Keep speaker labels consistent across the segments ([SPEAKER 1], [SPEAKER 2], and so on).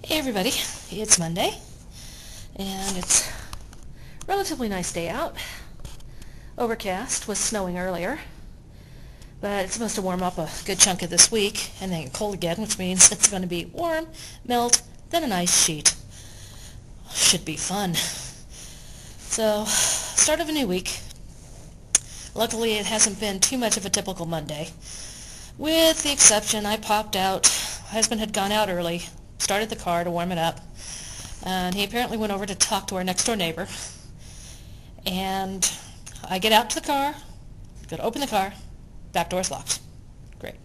[SPEAKER 1] Hey everybody, it's Monday, and it's a relatively nice day out. Overcast, was snowing earlier, but it's supposed to warm up a good chunk of this week, and then get cold again, which means it's going to be warm, melt, then an ice sheet. Should be fun. So, start of a new week. Luckily it hasn't been too much of a typical Monday. With the exception, I popped out. My husband had gone out early, started the car to warm it up, and he apparently went over to talk to our next door neighbor. And I get out to the car, go to open the car, back door's locked. Great.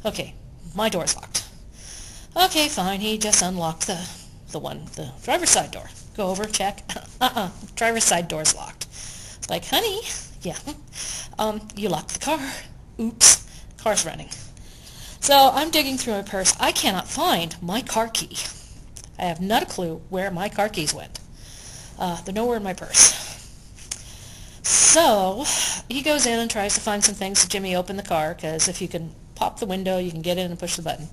[SPEAKER 1] Okay, my door's locked. Okay, fine, he just unlocked the driver's side door. Go over, check. Driver's side door's locked. It's like, honey, yeah, you locked the car. Oops, car's running. So I'm digging through my purse. I cannot find my car key. I have not a clue where my car keys went. They're nowhere in my purse. So he goes in and tries to find some things to jimmy open the car, because if you can pop the window, you can get in and push the button.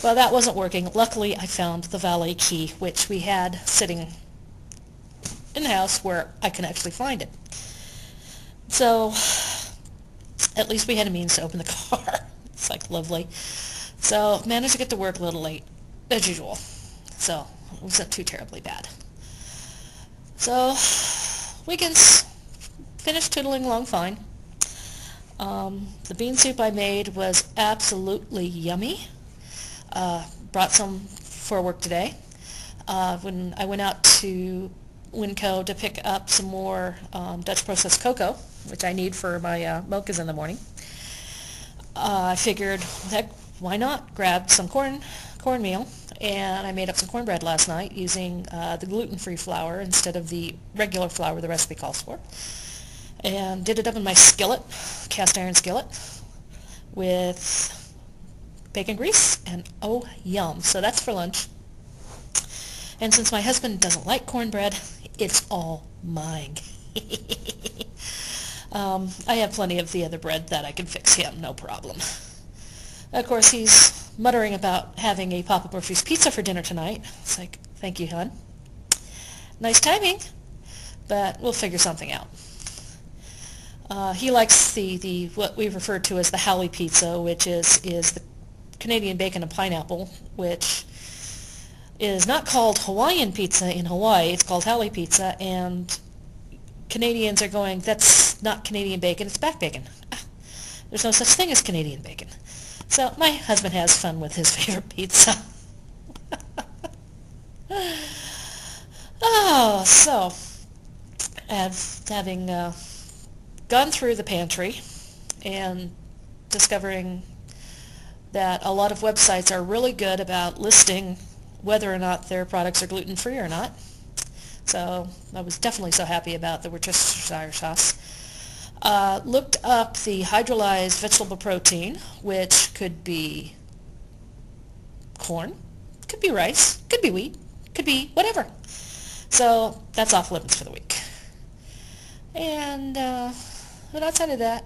[SPEAKER 1] Well, that wasn't working. Luckily, I found the valet key, which we had sitting in the house where I can actually find it. So at least we had a means to open the car. It's like lovely. So managed to get to work a little late, as usual. So it wasn't too terribly bad. So weekends finished tootling along fine. The bean soup I made was absolutely yummy. Brought some for work today. When I went out to Winco to pick up some more Dutch processed cocoa, which I need for my mochas in the morning, I figured, heck, why not? Grabbed some cornmeal, and I made up some cornbread last night using the gluten-free flour instead of the regular flour the recipe calls for. And did it up in my skillet, cast iron skillet, with bacon grease, and oh, yum. So that's for lunch. And since my husband doesn't like cornbread, it's all mine. I have plenty of the other bread that I can fix him, no problem. Of course, he's muttering about having a Papa Murphy's pizza for dinner tonight. It's like, thank you, hon. Nice timing, but we'll figure something out. He likes the what we refer to as the Howley pizza, which is the Canadian bacon and pineapple, which is not called Hawaiian pizza in Hawaii. It's called Howley pizza, and Canadians are going, that's not Canadian bacon, it's back bacon. There's no such thing as Canadian bacon. So my husband has fun with his favorite pizza. Oh, so having gone through the pantry and discovering that a lot of websites are really good about listing whether or not their products are gluten-free or not. So I was definitely so happy about the Worcestershire sauce. Looked up the hydrolyzed vegetable protein, which could be corn, could be rice, could be wheat, could be whatever. So that's off limits for the week. And but outside of that,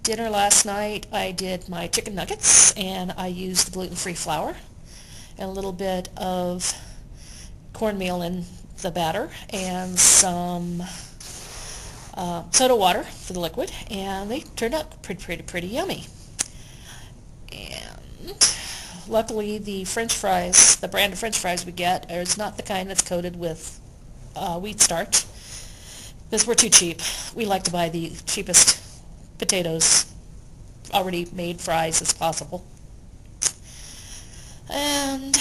[SPEAKER 1] dinner last night, I did my chicken nuggets, and I used the gluten-free flour and a little bit of cornmeal in the batter and some soda water for the liquid, and they turned out pretty yummy. And luckily the French fries, the brand of French fries we get, is not the kind that's coated with wheat starch, because we're too cheap. We like to buy the cheapest potatoes, already made fries as possible. And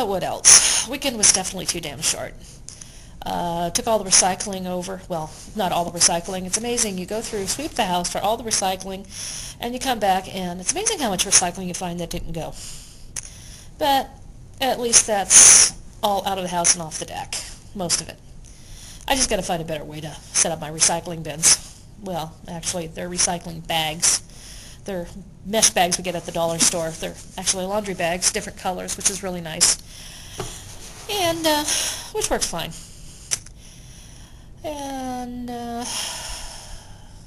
[SPEAKER 1] what else? Weekend was definitely too damn short. Took all the recycling over. Well, not all the recycling. It's amazing. You go through, sweep the house for all the recycling, and you come back, and it's amazing how much recycling you find that didn't go. But at least that's all out of the house and off the deck, most of it. I just got to find a better way to set up my recycling bins. Well, actually, they're recycling bags. They're mesh bags we get at the dollar store. They're actually laundry bags, different colors, which is really nice. And, which works fine. And, I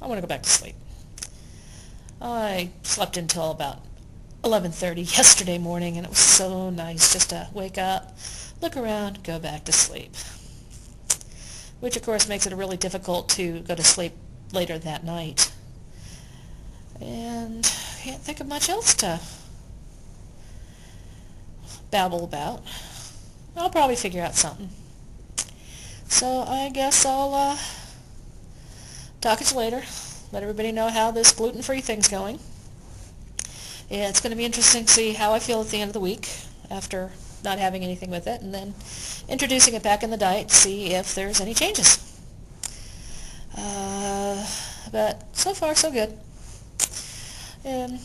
[SPEAKER 1] want to go back to sleep. I slept until about 11:30 yesterday morning, and it was so nice just to wake up, look around, go back to sleep. Which, of course, makes it really difficult to go to sleep later that night. And can't think of much else to babble about. I'll probably figure out something. So I guess I'll talk to you later. Let everybody know how this gluten-free thing's going. Yeah, it's going to be interesting to see how I feel at the end of the week after not having anything with it, and then introducing it back in the diet to see if there's any changes. But so far, so good. And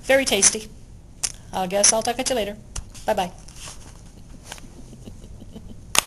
[SPEAKER 1] very tasty. I guess I'll talk to you later. Bye-bye.